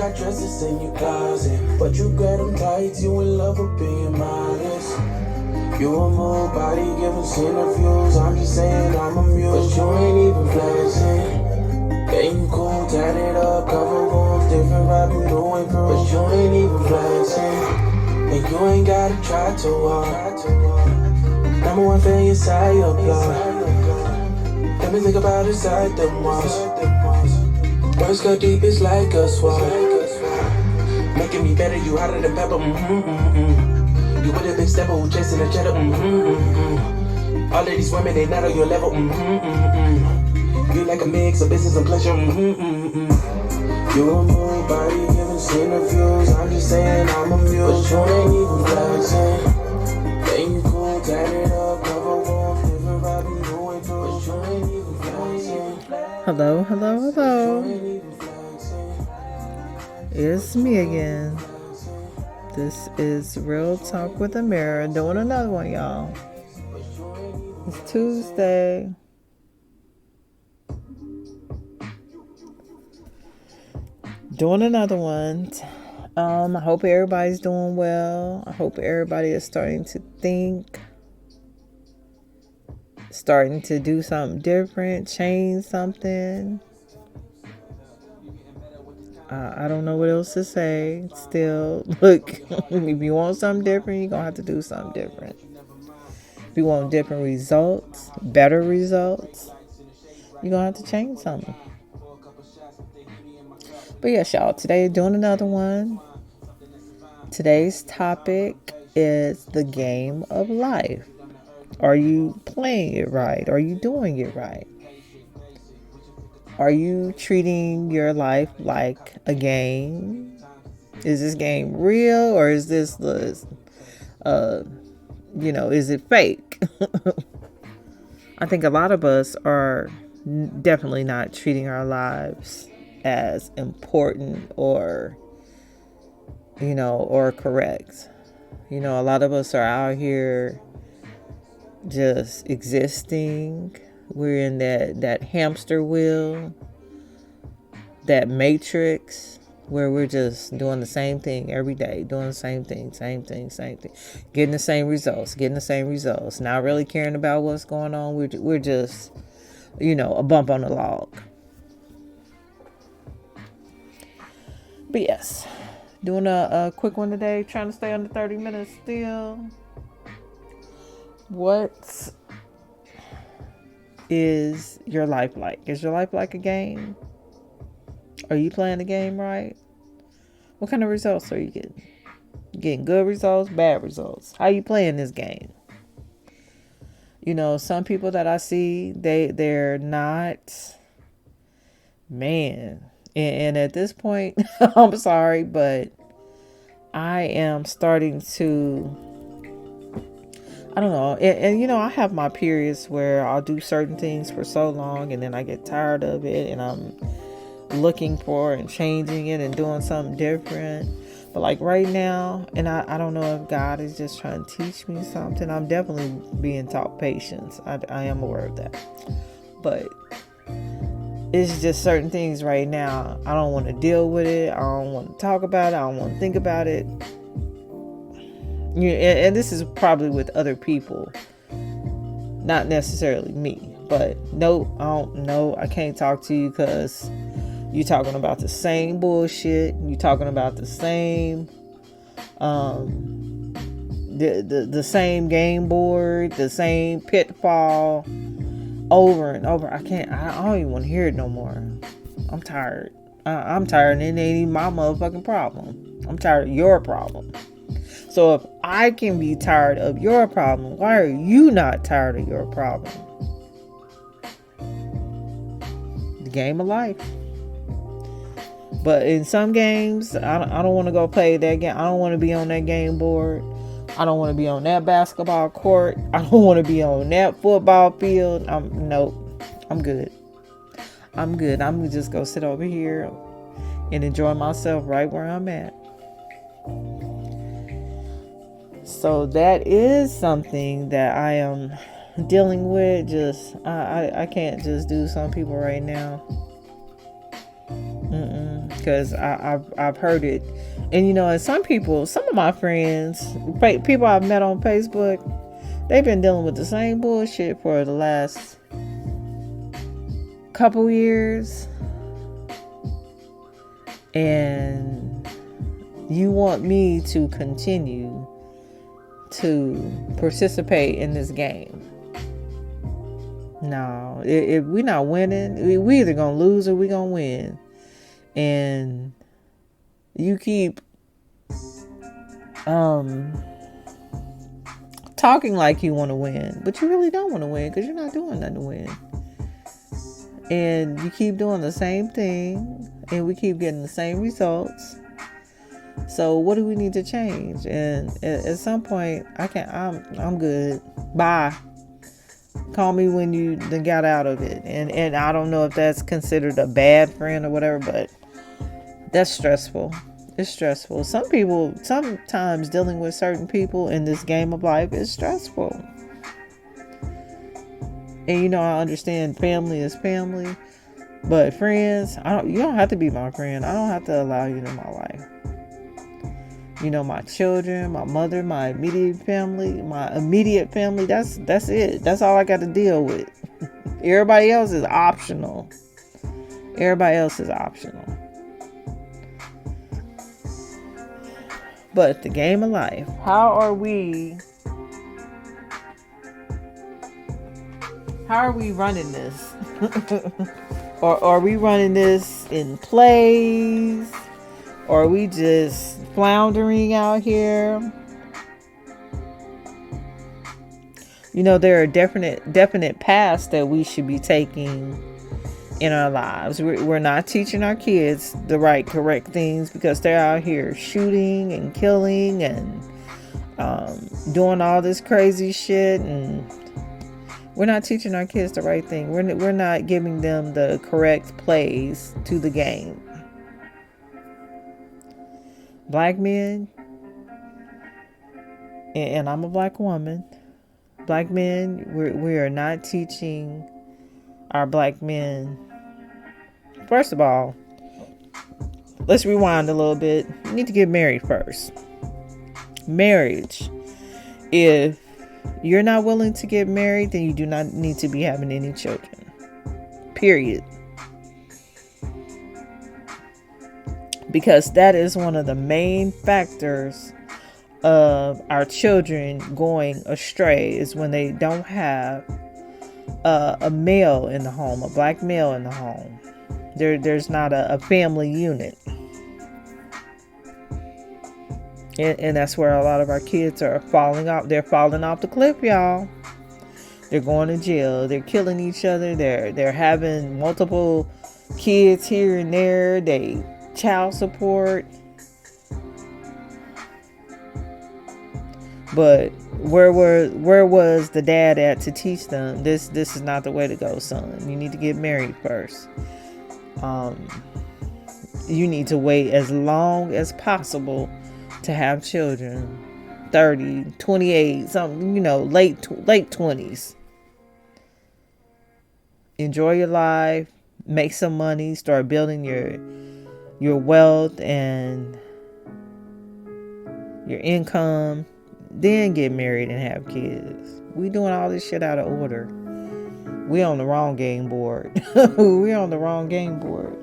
got dresses in your closet, but you got them tights, you in love with being modest. You a move body giving centrifuges, I'm just saying I'm amused, but you ain't even flexing. Yeah, you cool, tatted up, cover wounds, different vibe, you doing good, but you ain't even flexing. And you ain't gotta try too hard. Number one fan, your side, your block. Let me think about inside the walls. Words go deep, it's like a swamp. Making me better, you hotter than pepper, You with a big stepper who chasing a cheddar, All of these women, they not on your level, You like a mix of business and pleasure, You a move body giving centrifuges, I'm just saying I'm amused, but you ain't even flexing. Yeah, you cool, tatted up, cover wounds, different vibe, you doing good, but you ain't even flexing. Hello. It's me again. This is Real Talk with Amiri, doing another one, y'all. It's Tuesday. Doing another one. I hope everybody's doing well. I hope everybody is starting to think, starting to do something different, change something. I don't know what else to say. Still, look, if you want something different, you're going to have to do something different. If you want different results, better results, you're going to have to change something. But yes, y'all, today doing another one. Today's topic is the game of life. Are you playing it right? Are you doing it right? Are you treating your life like a game? Is this game real, or is this is it fake? I think a lot of us are definitely not treating our lives as important or correct. A lot of us are out here just existing. We're in that hamster wheel, that matrix, where we're just doing the same thing every day, doing the same thing, getting the same results, not really caring about what's going on. We're just, a bump on the log. But yes, doing a quick one today, trying to stay under 30 minutes still. What is your life like? Is your life like a game? Are you playing the game right? What kind of results are you getting? You getting good results, bad results? How are you playing this game? Some people that I see, they're not, man. And at this point, I'm sorry, but I am starting to, I don't know. And I have my periods where I'll do certain things for so long and then I get tired of it and I'm looking for and changing it and doing something different. But like right now, and I don't know if God is just trying to teach me something. I'm definitely being taught patience. I am aware of that. But it's just certain things right now. I don't want to deal with it. I don't want to talk about it. I don't want to think about it. And this is probably with other people, not necessarily me. But I can't talk to you because you're talking about the same bullshit. You're talking about the same, the same game board, the same pitfall, over and over. I don't even want to hear it no more. I'm tired. I'm tired, and it ain't even my motherfucking problem. I'm tired of your problem. So if I can be tired of your problem, why are you not tired of your problem? The game of life. But in some games, I don't want to go play that game. I don't want to be on that game board. I don't want to be on that basketball court. I don't want to be on that football field. Nope. I'm good. I'm going to just go sit over here and enjoy myself right where I'm at. So that is something that I am dealing with. I can't just do some people right now. Because I've heard it. And and some of my friends, people I've met on Facebook, they've been dealing with the same bullshit for the last couple years. And you want me to continue to participate in this game. No, if we're not winning, we either gonna lose or we gonna win. And you keep talking like you want to win, but you really don't want to win because you're not doing nothing to win. And you keep doing the same thing, and we keep getting the same results. So what do we need to change? And at some point, I'm good. Bye. Call me when you done got out of it. And I don't know if that's considered a bad friend or whatever, but that's stressful. It's stressful. Sometimes dealing with certain people in this game of life is stressful. And I understand family is family, but friends, you don't have to be my friend. I don't have to allow you in my life. My children, my mother, my immediate family, that's it. That's all I got to deal with. Everybody else is optional. But the game of life, how are we running this? Or are we running this in plays? Or are we just floundering out here? There are definite paths that we should be taking in our lives. We're not teaching our kids the correct things because they're out here shooting and killing and doing all this crazy shit, and we're not teaching our kids the right thing. We're not giving them the correct plays to the game. Black men, and I'm a black woman, black men, we are not teaching our black men. First of all, let's rewind a little bit. You need to get married first. Marriage. If you're not willing to get married, then you do not need to be having any children. Period. Because that is one of the main factors of our children going astray, is when they don't have a male in the home, a black male in the home. There's not a family unit. And that's where a lot of our kids are falling off. They're falling off the cliff, y'all. They're going to jail. They're killing each other. They're having multiple kids here and there. They child support. But where was the dad at to teach them this is not the way to go, son? You need to get married first. You need to wait as long as possible to have children. 30, 28, something, late 20s. Enjoy your life, make some money, start building your wealth and your income, then get married and have kids. We doing all this shit out of order. We on the wrong game board. We on the wrong game board.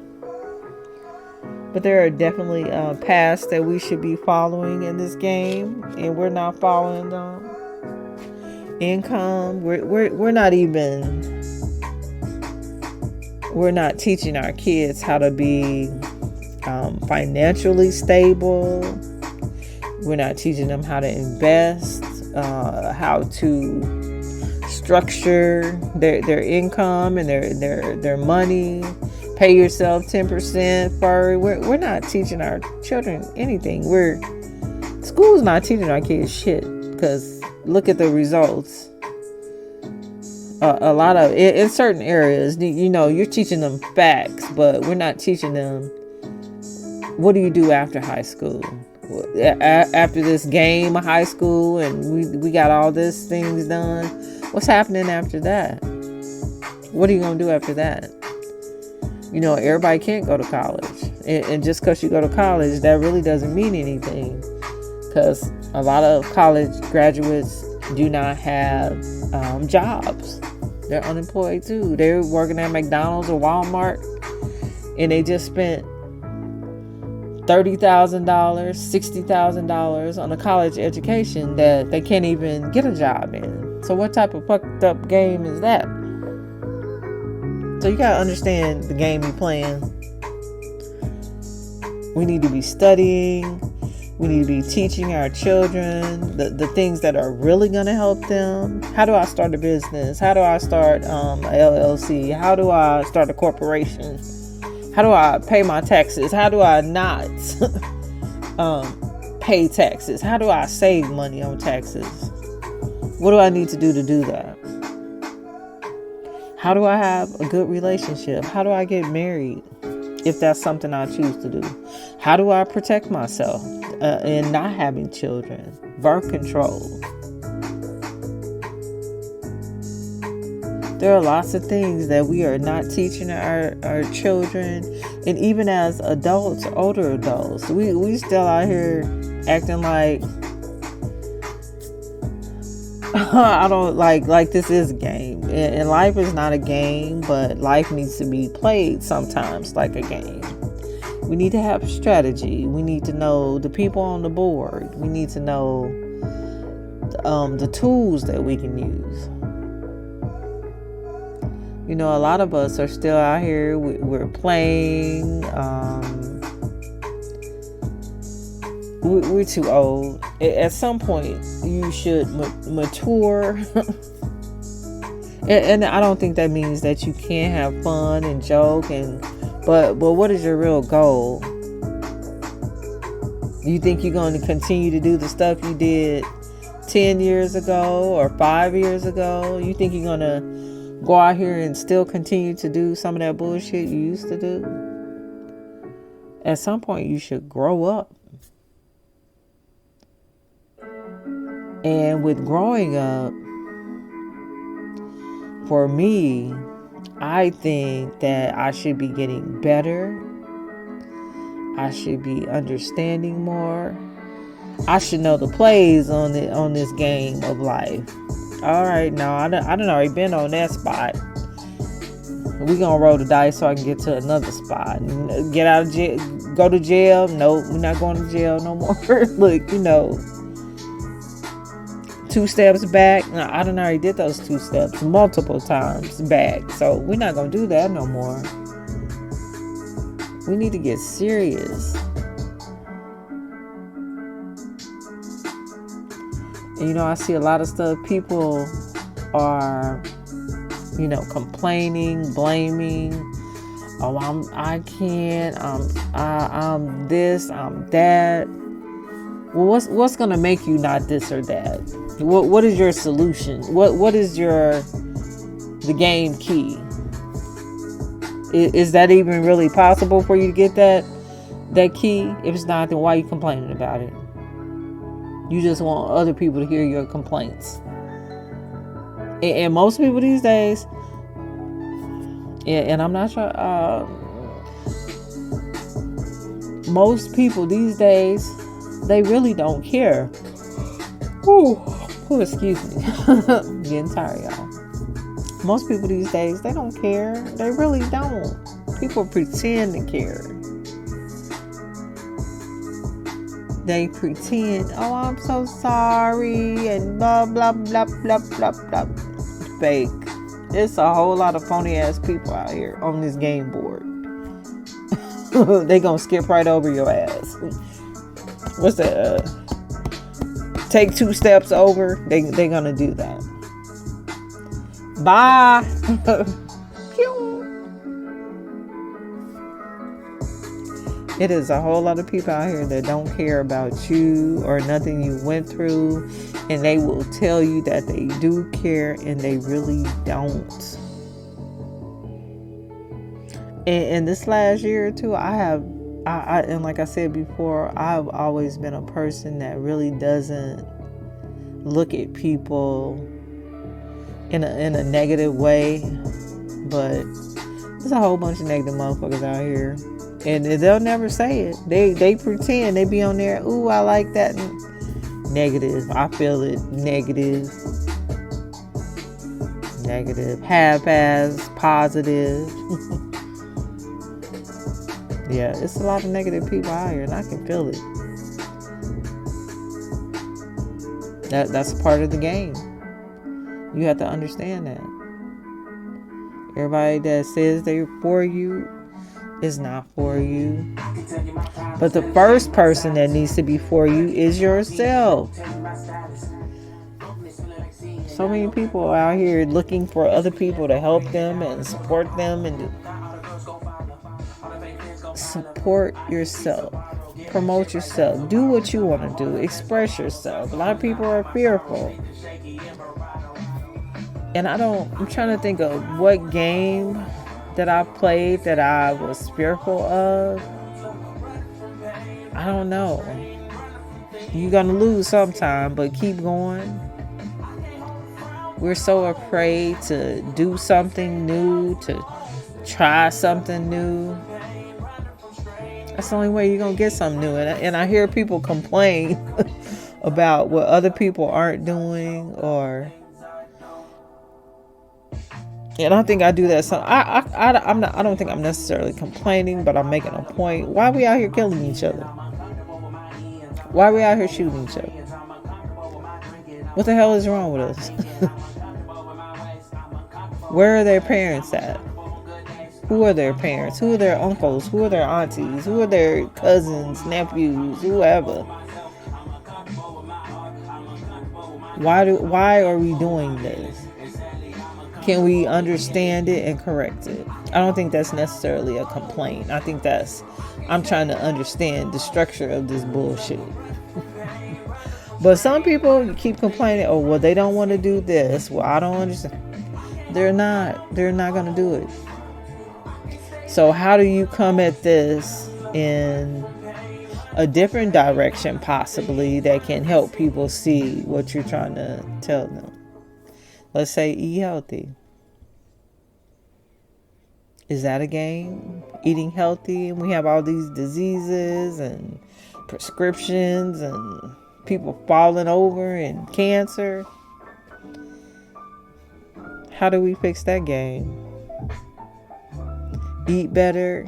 But there are definitely paths that we should be following in this game, and we're not following them. Income, we're not teaching our kids how to be financially stable. We're not teaching them how to invest, how to structure their income and their money. Pay yourself 10% for. We're not teaching our children anything. School's not teaching our kids shit, because look at the results. A lot of in certain areas, you're teaching them facts, but we're not teaching them what do you do after high school. After this game of high school, and we got all these things done. What's happening after that? What are you gonna do after that? Everybody can't go to college. And just because you go to college, that really doesn't mean anything, because a lot of college graduates do not have jobs. They're unemployed too. They're working at McDonald's or Walmart, and they just spent $30,000, $60,000 on a college education that they can't even get a job in. So what type of fucked up game is that? So you gotta understand the game you're playing. We need to be studying. We need to be teaching our children the things that are really going to help them. How do I start a business? How do I start a LLC? How do I start a corporation? How do I pay my taxes? How do I not pay taxes? How do I save money on taxes? What do I need to do that? How do I have a good relationship? How do I get married if that's something I choose to do? How do I protect myself in not having children? Birth control. There are lots of things that we are not teaching our children. And even as adults, older adults, we still out here acting like I don't like this is a game. And life is not a game, but life needs to be played sometimes like a game. We need to have strategy. We need to know the people on the board. We need to know the tools that we can use. You know, a lot of us are still out here. We're playing. We're too old. At some point, you should mature. And I don't think that means that you can't have fun and joke but what is your real goal? You think you're going to continue to do the stuff you did 10 years ago or 5 years ago? You think you're going to go out here and still continue to do some of that bullshit you used to do? At some point, you should grow up. And with growing up, for me, I think that I should be getting better. I should be understanding more. I should know the plays on this game of life. All right, now I done already been on that spot. We gonna roll the dice so I can get to another spot. Get out of jail. Go to jail. No, we're not going to jail no more. Look, 2 steps back. No, I done already did those 2 steps multiple times back. So we're not going to do that no more. We need to get serious. And, I see a lot of stuff. People are, complaining, blaming. Oh, I can't. I'm this, I'm that. Well, what's going to make you not this or that? What is your solution? What is the game key? Is that even really possible for you to get that key? If it's not, then why are you complaining about it? You just want other people to hear your complaints. And most people these days, and I'm not sure, most people these days, they really don't care. Ooh, excuse me. I'm getting tired, y'all. Most people these days, they don't care. They really don't. People pretend to care. They pretend, oh, I'm so sorry, and blah, blah, blah, blah, blah, blah. Fake. It's a whole lot of phony ass people out here on this game board. They gonna skip right over your ass. What's that? Take 2 steps over. They gonna do that. Bye. It is a whole lot of people out here that don't care about you or nothing you went through, and they will tell you that they do care, and they really don't. And this last year or two, and like I said before, I've always been a person that really doesn't look at people in a negative way, but there's a whole bunch of negative motherfuckers out here. And they'll never say it. They pretend. They be on there, ooh, I like that. Negative. I feel it. Negative. Negative. Half-ass. Positive. Yeah, it's a lot of negative people out here, and I can feel it. That's part of the game. You have to understand that. Everybody that says they're for you is not for you. But the first person that needs to be for you is yourself. So many people out here looking for other people to help them and support them, and support yourself. Promote yourself. Do what you want to do. Express yourself. A lot of people are fearful. And I'm trying to think of what game that I played that I was fearful of. I don't know. You're going to lose sometime, but keep going. We're so afraid to do something new, to try something new. That's the only way you're going to get something new. And I hear people complain about what other people aren't doing, or... And I think I do that. So I don't think I'm necessarily complaining, but I'm making a point. Why are we out here killing each other? Why are we out here shooting each other? What the hell is wrong with us? Where are their parents at? Who are their parents? Who are their uncles? Who are their aunties? Who are their cousins, nephews, whoever? Why are we doing this? Can we understand it and correct it? I don't think that's necessarily a complaint. I think I'm trying to understand the structure of this bullshit. But some people keep complaining, oh, well, they don't want to do this. Well, I don't understand. They're not going to do it. So how do you come at this in a different direction, possibly, that can help people see what you're trying to tell them? Let's say eat healthy. Is that a game? Eating healthy, and we have all these diseases and prescriptions and people falling over and cancer. How do we fix that game? Eat better.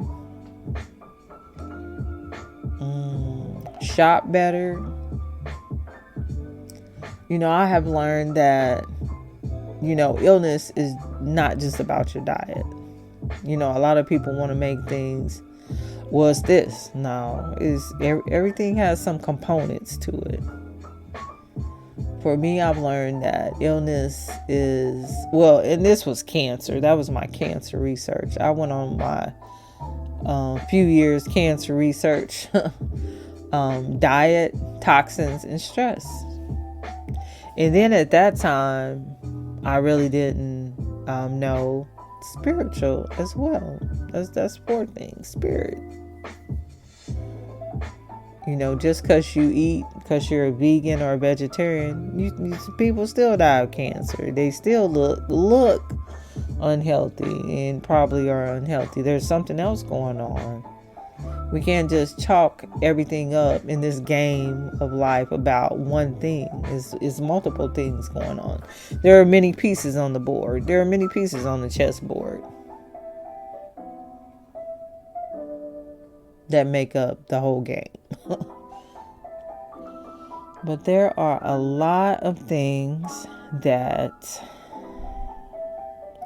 Shop better. I have learned that illness is not just about your diet. A lot of people want to make things, well, it's this. No, everything has some components to it. For me, I've learned that illness is, and this was cancer. That was my cancer research. I went on my few years cancer research, diet, toxins, and stress. And then at that time, I really didn't know spiritual as well. That's four things. Spirit. Just because you eat, because you're a vegan or a vegetarian, people still die of cancer. They still look unhealthy and probably are unhealthy. There's something else going on. We can't just chalk everything up in this game of life about one thing. It's multiple things going on. There are many pieces on the board. There are many pieces on the chessboard that make up the whole game. But there are a lot of things that,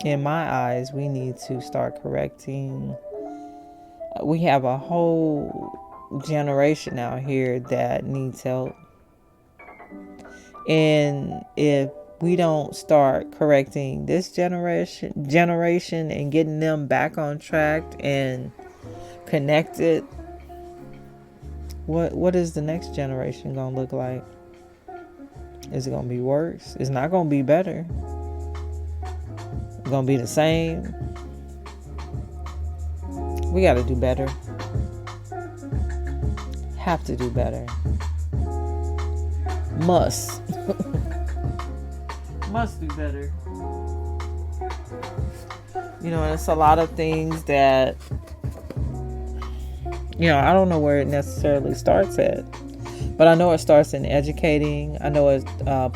in my eyes, we need to start correcting. We have a whole generation out here that needs help. And if we don't start correcting this generation and getting them back on track and connected, what is the next generation going to look like? Is it going to be worse? It's not going to be better. It's going to be the same. We got to do better. Have to do better. Must. Must do better. And it's a lot of things that I don't know where it necessarily starts at, but I know it starts in educating. I know it's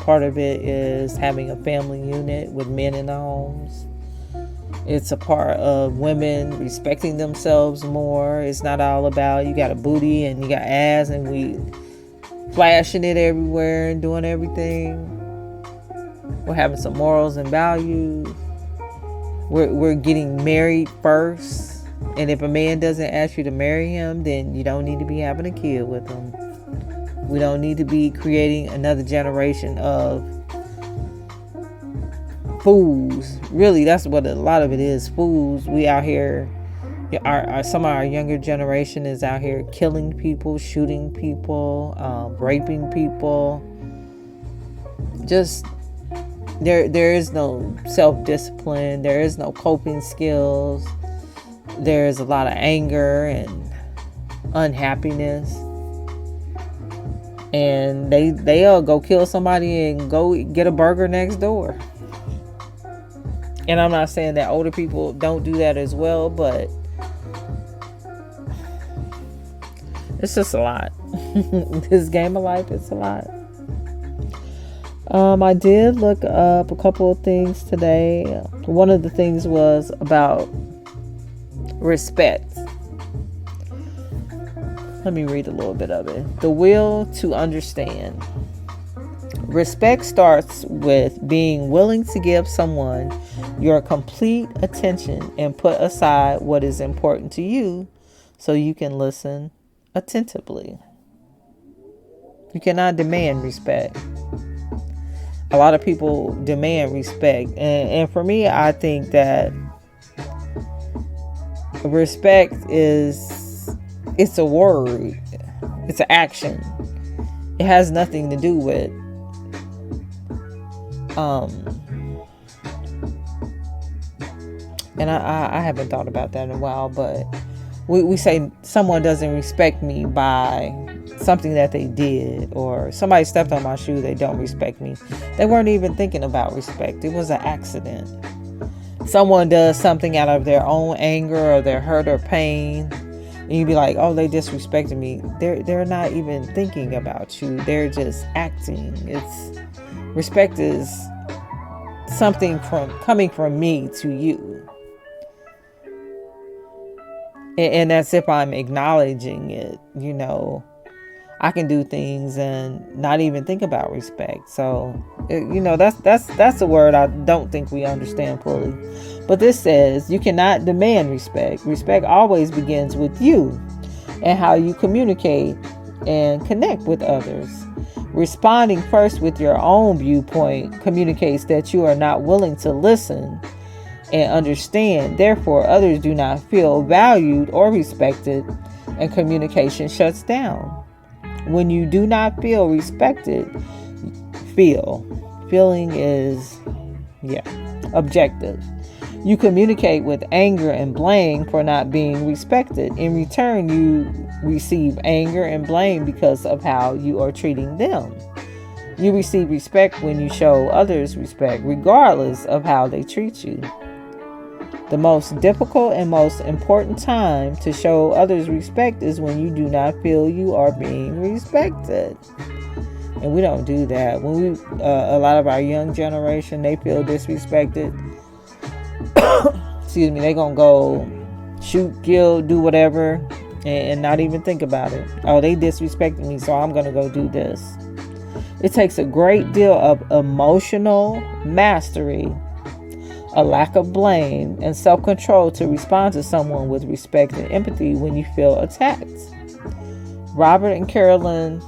part of it is having a family unit with men in the homes. It's a part of women respecting themselves more. It's not all about you got a booty and you got ass and we flashing it everywhere and doing everything. We're having some morals and values. We're getting married first. And if a man doesn't ask you to marry him, then you don't need to be having a kid with him. We don't need to be creating another generation of fools. Really, that's what a lot of it is. Fools. We out here, some of our younger generation is out here killing people, shooting people, raping people. Just there is no self-discipline. There is no coping skills. There is a lot of anger and unhappiness. And they'll go kill somebody and go get a burger next door. And I'm not saying that older people don't do that as well, but it's just a lot. This game of life is a lot. I did look up a couple of things today. One of the things was about respect. Let me read a little bit of it. The will to understand. Respect starts with being willing to give someone your complete attention and put aside what is important to you so you can listen attentively. You cannot demand respect. A lot of people demand respect. And for me, I think that respect it's a word. It's an action. It has nothing to do with and I haven't thought about that in a while, but we say someone doesn't respect me by something that they did, or somebody stepped on my shoe, they don't respect me. They weren't even thinking about respect. It was an accident. Someone does something out of their own anger or their hurt or pain, and you'd be like, oh, they disrespected me. They're not even thinking about you. They're just acting. Respect is something coming from me to you. And that's if I'm acknowledging it. I can do things and not even think about respect. So, that's a word I don't think we understand fully. But this says you cannot demand respect. Respect always begins with you and how you communicate and connect with others. Responding first with your own viewpoint communicates that you are not willing to listen and understand. Therefore, others do not feel valued or respected, and communication shuts down. When you do not feel respected, feeling is objective. You communicate with anger and blame for not being respected. In return, you receive anger and blame because of how you are treating them. You receive respect when you show others respect, regardless of how they treat you. The most difficult and most important time to show others respect is when you do not feel you are being respected. And we don't do that. When a lot of our young generation, they feel disrespected. Excuse me, they gonna go shoot, kill, do whatever, and not even think about it. Oh, they disrespected me, so I'm gonna go do this. It takes a great deal of emotional mastery, a lack of blame, and self-control to respond to someone with respect and empathy when you feel attacked. Robert and Carolyn,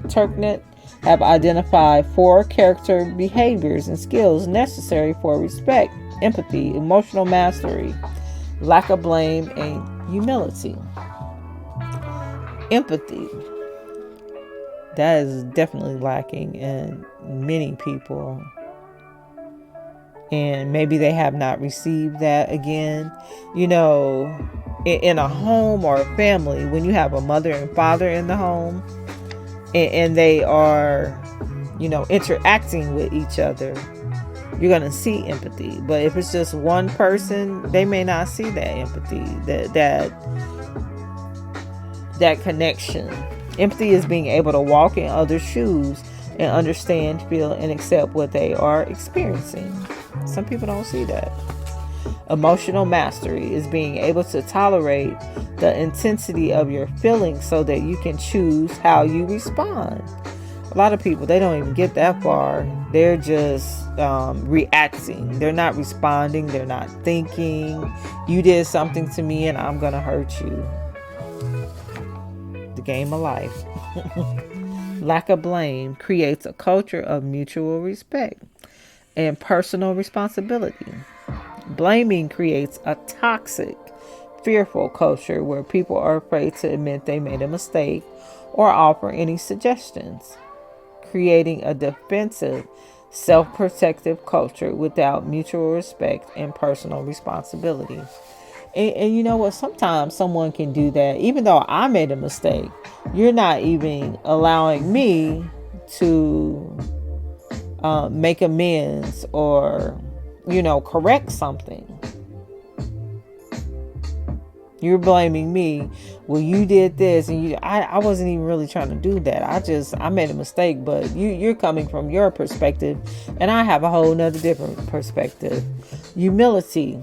Turknett, have identified 4 character behaviors and skills necessary for respect, empathy, emotional mastery, lack of blame, and humility. Empathy. That is definitely lacking in many people. And maybe they have not received that again. In a home or a family, when you have a mother and father in the home and they are, interacting with each other, you're going to see empathy. But if it's just one person, they may not see that empathy, that that connection. Empathy is being able to walk in others' shoes and understand, feel, and accept what they are experiencing. Some people don't see that. Emotional mastery is being able to tolerate the intensity of your feelings so that you can choose how you respond. A lot of people, they don't even get that far. They're just reacting. They're not responding. They're not thinking. You did something to me and I'm going to hurt you. The game of life. Lack of blame creates a culture of mutual respect and personal responsibility. Blaming creates a toxic, fearful culture where people are afraid to admit they made a mistake or offer any suggestions, creating a defensive, self-protective culture without mutual respect and personal responsibility. And you know what? Sometimes someone can do that. Even though I made a mistake, you're not even allowing me to make amends or, correct something. You're blaming me. Well, you did this, and I wasn't even really trying to do that. I made a mistake, but you're coming from your perspective, and I have a whole nother different perspective. Humility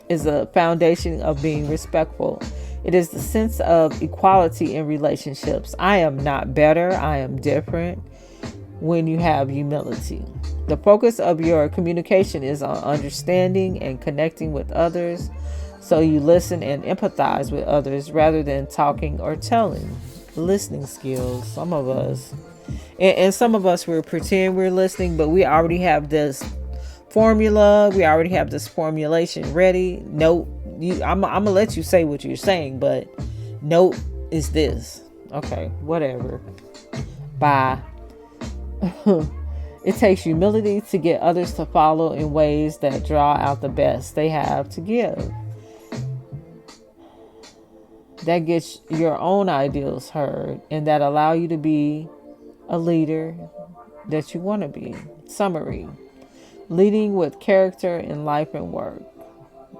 is a foundation of being respectful. It is the sense of equality in relationships. I am not better. I am different. When you have humility, the focus of your communication is on understanding and connecting with others. So you listen and empathize with others rather than talking or telling. Listening skills. Some of us, and some of us, we pretend we're listening, but we already have this formula. We already have this formulation ready. Nope. I'm gonna let you say what you're saying, but nope is this. Okay, whatever. Bye. It takes humility to get others to follow in ways that draw out the best they have to give. That gets your own ideals heard and that allow you to be a leader that you want to be. Summary: leading with character in life and work.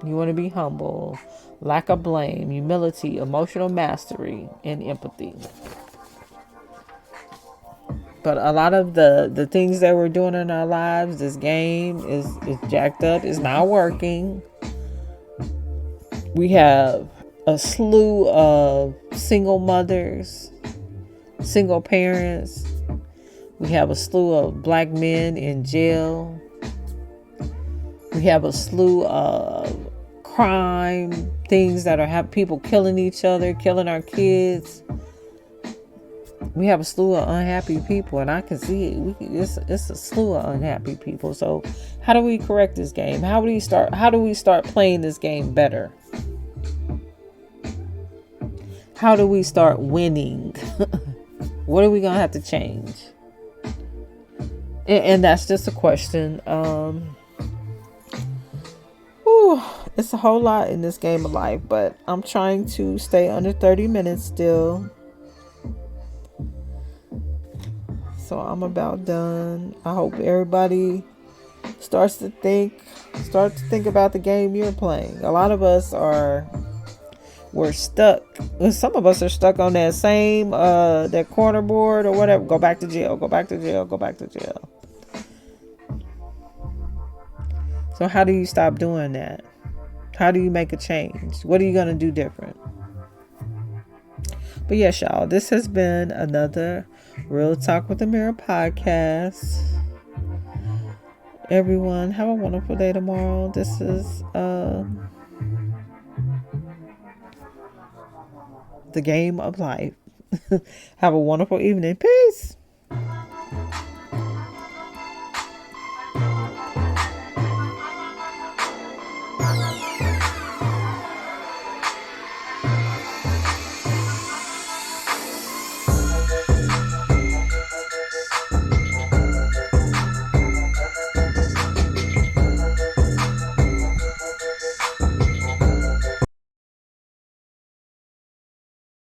You want to be humble, lack of blame, humility, emotional mastery, and empathy. But a lot of the things that we're doing in our lives, this game is jacked up. It's not working. We have a slew of single mothers, single parents. We have a slew of black men in jail. We have a slew of crime, things that are people killing each other, killing our kids. We have a slew of unhappy people, and I can see it. It's a slew of unhappy people. So, how do we correct this game? How do we start playing this game better? How do we start winning? What are we gonna have to change? And that's just a question. It's a whole lot in this game of life, but I'm trying to stay under 30 minutes still. So I'm about done. I hope everybody starts to think about the game you're playing. A lot of us we're stuck. Some of us are stuck on that same that corner board or whatever. Go back to jail. Go back to jail. Go back to jail. So how do you stop doing that? How do you make a change? What are you going to do different? But yes, y'all, this has been another Real Talk with Amiri podcast. Everyone, have a wonderful day tomorrow. This is the game of life. Have a wonderful evening. Peace.